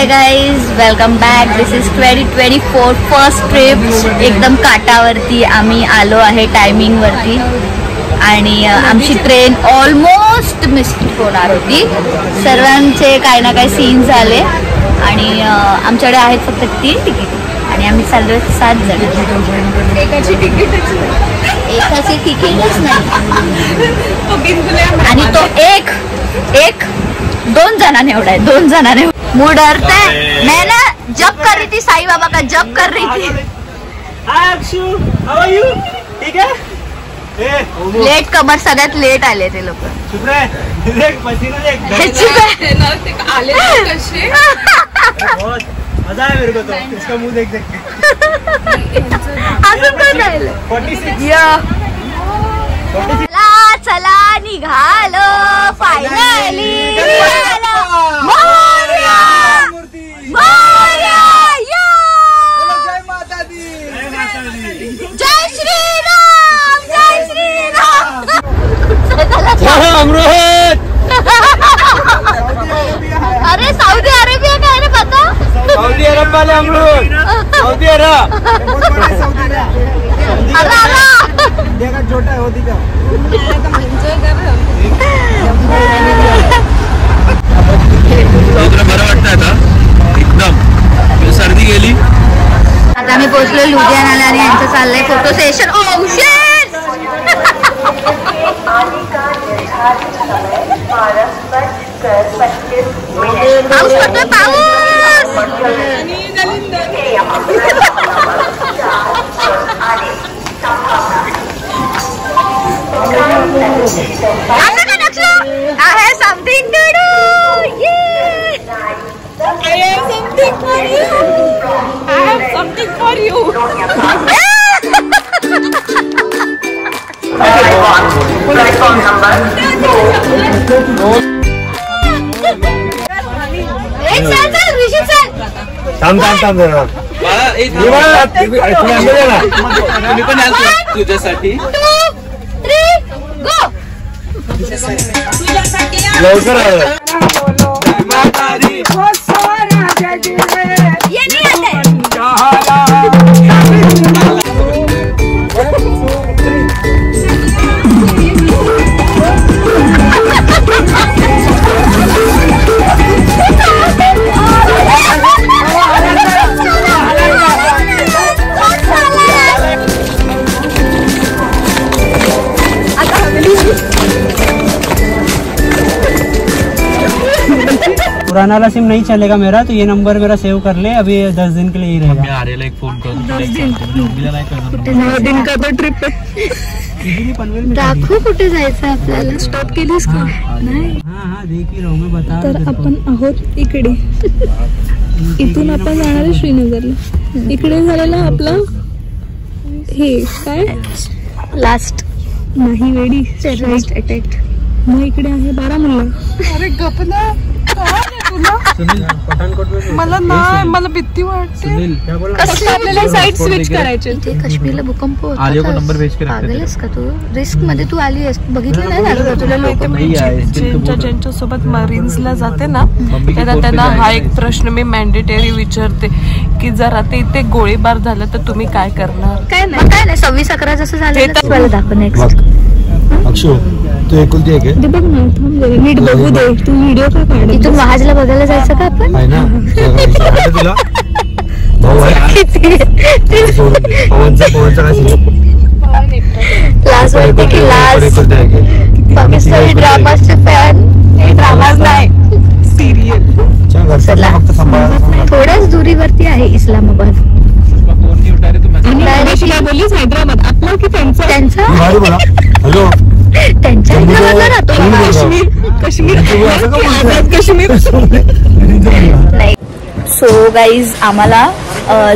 Guys, welcome back. This is 2024 first trip. एकदम काटावरती आम्ही आलो आहे टायमिंग वरती आणि आमची ट्रेन ऑलमोस्ट मिस होणार होती. सर्वांचे काही ना काही सीन झाले आणि आमच्याकडे आहेत फक्त 3 तिकीट आणि आम्ही चाललोय 7 जण. एकाची तिकीटच नाही आणि तो एक 2 जणांनी एवढा आहे. 2 जणांनी मुझे डरता है. मैं ना जब कर रही थी साईं बाबा का, जब कर रही थी. ठीक है. लेट कमर, सगळ्यात लेट आले ते लोक. मजा है मेरे को तो इसका मुंह देख के. चला निघालो फायनली. जय श्रीराम, जय श्रीराम. अरे सऊदी अरेबिया का है ना पता. सऊदी अरब वाले अमरूद. सऊदी अरब. इंडिया का छोटा है होती का. बरं वाटतंय आता एकदम. सर्दी गेली. आता आम्ही पोहोचलो लुधियानाला आणि यांचं चाललंय फोटो सेशन. Oh shit. पाऊस पडतोय, पाऊस. I have something to do. Yeah. I have something for you. I have something for you. Platform number 4. एक साथ ऋषि सर. थांब जरा. तुम्ही पण याल तुझ्यासाठी. 2, 3 गो. लवकर आलं. ये नहीं आते. पुराना वाला सिम नहीं चलेगा मेरा, तो ये नंबर मेरा सेव कर ले. अभी 10 दिन के लिए ही रहेगा. मैं आर्यला एक फोन करू. 10 दिन का तो ट्रिप आहे. दाखव कुठे जायचं आपल्याला. स्टॉप केलीस का. नाही. हाँ देख ही रहा हूँ मैं. बता. तर आपण आहोत इकडे. इथून आपण जाणार आहे श्रीनगरला. इकडे झालेला आपला हे काय लास्ट नाही वेडी टेररिस्ट अटॅक. मग इकडे आहे बारामुल्ला. अरे गप ना. मला नाही, मला भीती वाटते. आपल्याला साईड स्विच करायचे. ते काश्मीरला भूकंप होता. आर्य को नंबर भेज के पागलस का तू. रिस्क मध्ये तू आली आहेस. बघितलं नाही झालं तुला. लोक ज्यांच्या सोबत मरीन्सला जाते ना त्यांना हा एक प्रश्न मी मॅन्डेटरी विचारते की जर आता इथे गोळीबार झाला तर तुम्ही काय करणार. काय नाही 26/11 जसं झालं मला दाखव. नेक्स्ट अक्षु तू एकुलती एक आहे. बघ ना. थांब जरा नीट बघू दे. तू व्हिडिओ का काढ. इथून वहाजला बघायला जायचं का आपण. आहे ना. तुला भाऊ आहे. पवनचा लास्ट वाटते की लास्ट पाकिस्तानी ड्रामाचे फॅन. हे ड्रामाच नाही, सिरियल. थोड्याच दुरीवरती आहे इस्लामाबाद. बोललीस हैदराबाद आपला की त्यांचा. हॅलो त्यांच्या हैदराबादला राहतो. काश्मीर. नाही. सो गाईज आम्हाला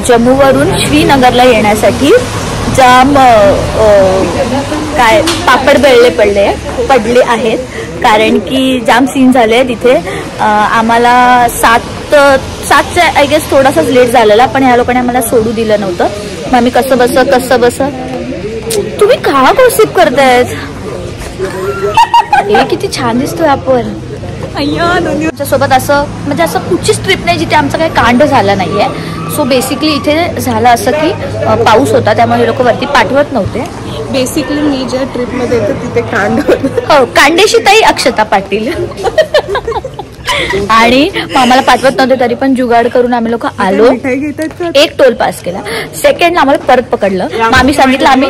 जम्मूवरून श्रीनगरला येण्यासाठी जाम काय पापड बेळले पडले आहेत. कारण की जाम सीन झाले तिथे. आम्हाला 7च्या आय गेस थोडासाच लेट झालेला, पण ह्या लोकांनी आम्हाला सोडू दिलं नव्हतं. मग आम्ही कसं बस. तुम्ही का गॉसिप करतायत. हे किती छान दिसतोय आपण. सोबत असं म्हणजे असं कुठचीच ट्रिप नाही जिथे आमचं काही कांड झालं नाहीये. सो बेसिकली इथे झालं असं की पाऊस होता त्यामुळे हे लोक वरती पाठवत नव्हते. बेसिकली मी ज्या ट्रिप मध्ये येते तिथे कांड हो, कांडेशी ताई अक्षता पाटील आणि आम्हाला पाठवत नव्हते तरी पण जुगाड करून आम्ही लोक आलो. एक टोल पास केला. सेकंड आम्हाला परत पकडलं. मग आम्ही सांगितलं आम्ही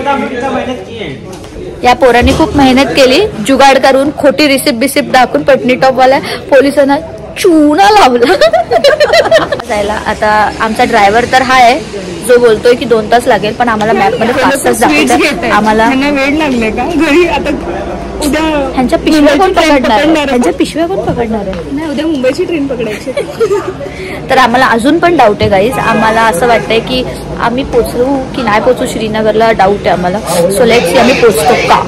या पोरांनी खूप मेहनत केली जुगाड करून खोटी रिसिप्ट बिसिप्ट दाखवून पटनी टॉपवाल्या पोलिसांना चुना लावला जायला. आता आमचा ड्रायव्हर तर हा आहे जो बोलतोय की 2 तास लागेल पण आम्हाला मॅप मध्ये 5 तास दाखवतात. आम्हाला वेळ लागले का घरी आता उद्या ह्यांच्या पिशव्या कोण पकडणार आहे? ह्यांच्या पिशव्या कोण पकडणार आहे? नाही उद्या मुंबईची ट्रेन पकडायची. तर आम्हाला अजून पण डाऊट आहे गाईज. आम्हाला असं वाटतंय की आम्ही पोचू की नाही पोचू श्रीनगरला डाऊट आहे आम्हाला. सो लेट्स सी आम्ही पोचतो का.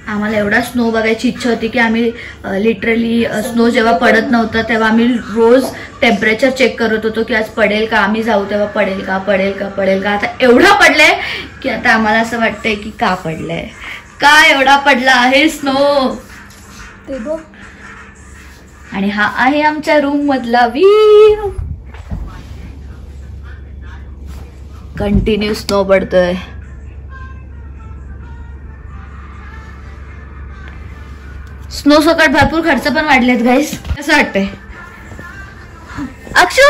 आम्हाला एवढा स्नो बघायची इच्छा होती की आम्ही लिटरली स्नो जेव्हा पडत नव्हतं तेव्हा आम्ही रोज टेम्परेचर चेक करत होतो की आज पडेल का, आम्ही जाऊ तेव्हा पडेल का पडेल का पडेल का. आता एवढा पडलाय की आता आम्हाला असं वाटतंय की का पडलंय, का एवढा पडला आहे स्नो ते बघ. आणि हा आहे आमच्या रूम मधला व्ह्यू. कंटिन्यू स्नो पडतोय. स्नो सकट भरपूर खर्च पण वाढलेत गाईस. कसं वाटतंय अक्षु?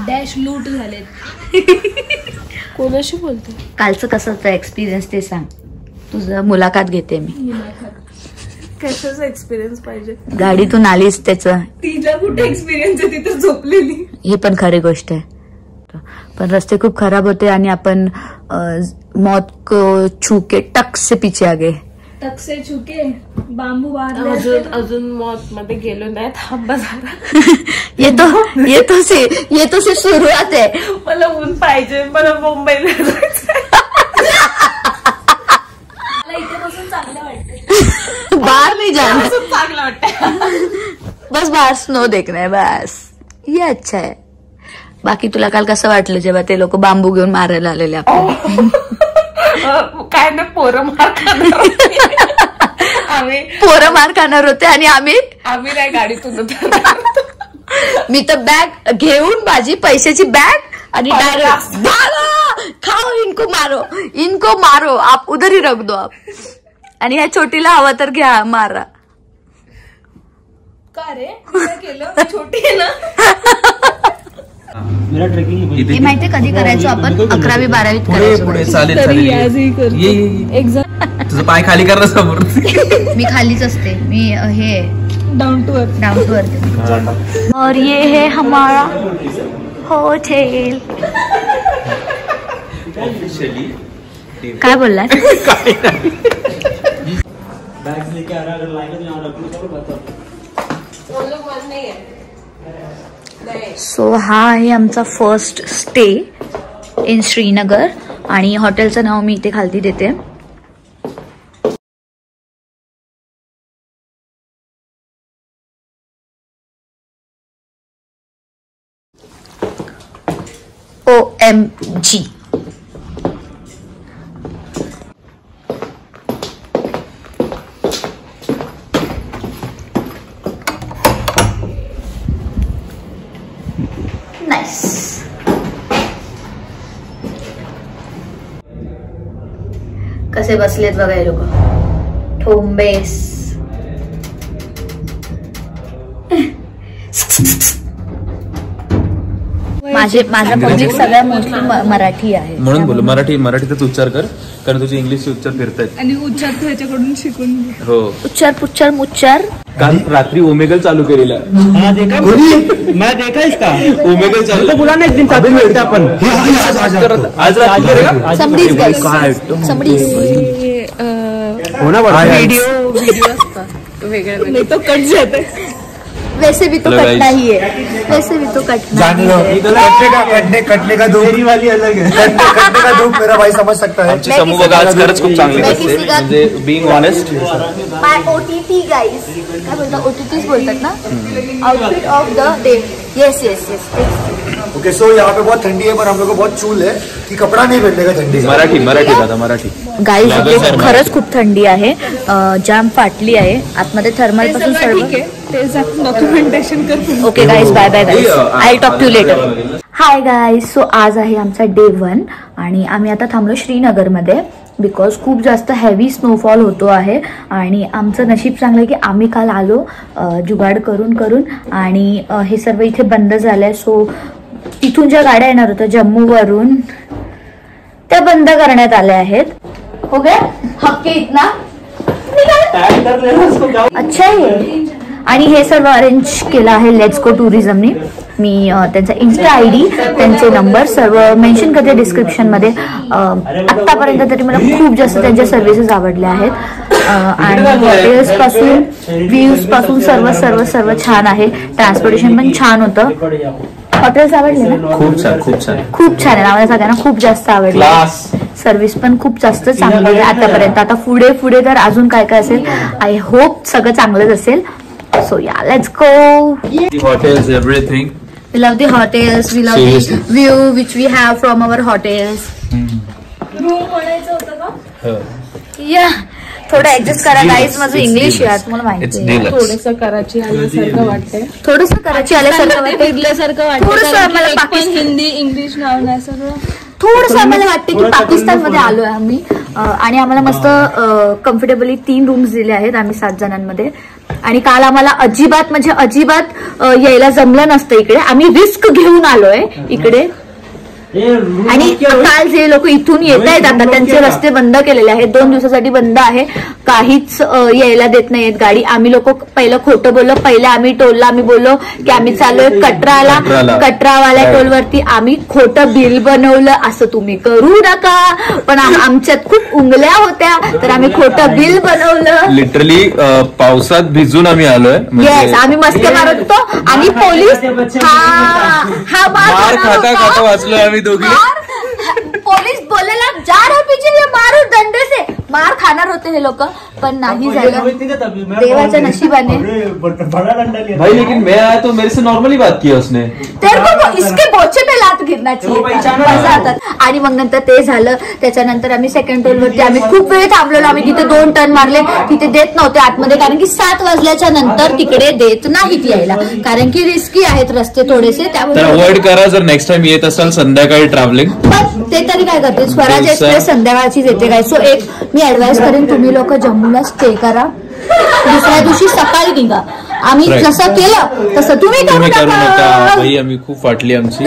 डॅश लूट झालेत. कोणाशी बोलते? कालचं कसं होतं एक्सपिरियन्स ते सांग. तुझं मुलाखत घेते मी. कशाचा एक्सपिरियन्स पाहिजे? गाडीतून आलीस त्याचं. तिला कुठे एक्सपिरियन्स आहे, तिथे झोपलेली. ही पण खरी गोष्ट आहे. पण रस्ते खूप खराब होते आणि आपण मौत को छू के टक से पीछे आ गए. टक से छुके बांबू बांधले. अजून मॉत मध्ये गेलो नाही. थांबा जरा. ये तो सिर्फ सुरुवात आहे. मला ऊन पाहिजे. मला मुंबईला जायचंय. मला इथे बसून चांगलं वाटतं. बाहर नहीं जाना. चांगलं वाटतं. बस बाहर स्नो देखना है बस. ये अच्छा है. बाकी तुला काल कसं वाटलं जेव्हा ते लोक बांबू घेऊन मारायला आलेले आपल्याला? काय ना पोरं मार खाणार होती. आम्ही पोरं मार खाणार होते आणि आम्ही नाही गाडीतून मी तर बॅग घेऊन माझी पैशाची बॅग आणि डायरेक्ट भागो खाओ इनको मारो आप उधर ही रख दो आप. आणि ह्या छोटीला हवा तर घ्या मारा. का रे केलं? छोटी आहे ना. मेरा ट्रेकिंग हे माहितीये कधी करायचो आपण? 11वी 12वीत करायचो. पुढे चालेल. एक्झाम तुझं पाय खाली कर ना समोर. मी खालीच असते. मी हे डाऊन टू अर्थ. और ये है हमारा होटल. काय बोललाय? बैग्स लेके आ रहा है, अगर लाएगा तो यहाँ रख लो. सब बता. सो हा आहे आमचा फर्स्ट स्टे इन श्रीनगर आणि हॉटेलचं नाव मी इथे खालती देते. OMG. नाइस. कसे बसलेत बघा हे लोक. ठोंबेस. माझा पब्लिक सगळ्या मोस्टली मराठी आहे. म्हणून बोल मराठीचाच उच्चार कर कारण तुझे इंग्लिशचे उच्चार फिरतायत. आणि उच्चार ह्याच्याकडून शिकून घे. हो. उच्चार पुच्चार मुच्चार. काल रात्री ओमेगल चालू केलेला. हाँ देखा मैं देखा इसका. ओमेगल चालू तो बोला ना एक दिन साथ में मिलते अपन. आज करेगा. Somebody's guys. Somebody's. होना पड़ा. व्हिडिओ असतात वेगळे नाही तो कट जाते. वैसे भी तो Hello, कटना guys. ही है, वैसे भी तो कटना जान ही लो है। कटने का दुख वाली अलग है. कटने का दुख मेरा भाई समझ सकता है. आमची समूह बघा आज खरंच खूप चांगली मैं दिसते किसी का- म्हणजे बिंग ऑनेस्ट. माय OTT गाइस, काय बोलतात OTTs बोलतात ना, outfit of the day. Yes yes yes. Okay so यहाँ पे बहुत ठंडी है पर हम लोग को बहुत चूल है कि कपड़ा नहीं पहनने का ठंडी का. मराठी दादा मराठी. गाईज लागलं इथे सर, खरंच खूप थंडी आहे. जाम फाटली आहे आतमध्ये थर्मल पासून सर्व. ठीक आहे ते डॉक्युमेंटेशन कर. Okay guys, bye bye guys, I talk to later. Hi guys, so आज आहे आमचा डे 1 आणि आम्ही आता थांबलो श्रीनगरमध्ये बिकॉज खूप जास्त हेवी स्नोफॉल होतो आहे. आणि आमचं नशीब चांगलं आहे की आम्ही काल आलो जुगाड करून आणि हे सर्व इथे बंद झालंय. सो तिथून ज्या गाड्या येणार होत्या जम्मूवरून त्या बंद करण्यात आल्या आहेत. हो गया हक्के इतना अच्छा आहे. आणि हे सर्व अरेंज केलं आहे लेट्स गो टुरिझमनी. मी त्यांचा इन्स्टा ID, त्यांचे नंबर सर्व मेन्शन करते डिस्क्रिप्शन मध्ये. आतापर्यंत तरी मला खूप जास्त त्यांच्या सर्व्हिसेस आवडल्या आहेत. आणि हॉटेल्स पासून व्ह्यूज पासून सर्व छान आहे. ट्रान्सपोर्टेशन पण छान होतं. हॉटेल्स आवडले ना? खूप छान खूप छान आहे. आम्हाला सगळ्यांना खूप जास्त आवडले. सर्व्हिस पण खूप जास्त चांगली आहे आतापर्यंत. आता पुढे तर अजून काय काय असेल. आय होप सगळं चांगलंच असेल. सो या let's go. Hotels everything. We love the hotels. We love Seriously. the view which we have from our hotels. Yeah. थोडं ऍडजस्ट करा गाईज. माझं इंग्लिश आहे तुम्हाला माहिती आहे. थोडंसं कराची आल्यासारखं वाटतंय. थोडंसं करायची आल्यासारखं वाटतं. फिरल्यासारखं वाटतं. थोडंसं कारण आम्हाला की एक पण पाकिस्तान- हिंदी इंग्लिश नाव नाही सगळं. थोडंसं आम्हाला वाटतं की पाकिस्तानमध्ये आलोय आम्ही. आणि आम्हाला मस्त कम्फर्टेबली 3 रूम्स दिले आहेत आम्ही 7 जणांमध्ये. आणि काल आम्हाला अजिबात यायला जमलं नसतं इकडे. आम्ही रिस्क घेऊन आलोय इकडे. आणि काल जे लोक इथून येत आहेत आता त्यांचे रस्ते बंद केलेले आहेत. 2 दिवसासाठी बंद आहे. काहीच यायला देत नाहीयेत गाडी. आम्ही लोक पहिलं खोटं बोललो. पहिले आम्ही टोलला आम्ही बोललो की आम्ही चाललोय कटराला. कटरावाल्या टोलवरती आम्ही खोटं बिल बनवलं. असं तुम्ही करू नका. पण आमच्यात खूप उंगल्या होत्या तर आम्ही खोटं बिल बनवलं. लिटरली पावसात भिजून आम्ही आलोय. येस, आम्ही मस्ती मारत होतो. आणि पोलीस हा मार खाता वाचलोय आम्ही दोघी. पोलीस बोलेला जा रहे पीछे ये मारो डंडे से. मार खाणार होते हे लोक पण नाही झालं देवाच्या नशिबाने. भाई लेकिन मैं आया तो मेरे से नॉर्मली बात की उसने. तेरे को इसके बोचे पे लात गिरना चाहिए. आणि मग नंतर ते झालं. त्याच्यानंतर आम्ही सेकंड टोल वरती आम्ही खूप वेळ थांबलेलो. आम्ही तिथे 2 टर्न मारले. तिथे देत नव्हते आतमध्ये कारण की 7 वाजल्याच्या नंतर तिकडे देत नाहीत यायला कारण की रिस्की आहेत रस्ते थोडेसे. तर त्यामुळे अवॉइड करा जर नेक्स्ट टाइम येत असाल संध्याकाळी ट्रॅव्हलिंग. पण ते तरी काय करते स्वराज एक्सप्रेस संध्याकाळचीच येते काय. सो एक मी ऍडवाइस करेन तुम्ही लोक जम्मूला स्टे करा. दुसऱ्या दिवशी सकाळी निघा. आम्ही Right. जसं केलं तसं तुम्ही करू तुम्ही करू नका नका. भाई. आम्ही खूप वाटली आमची.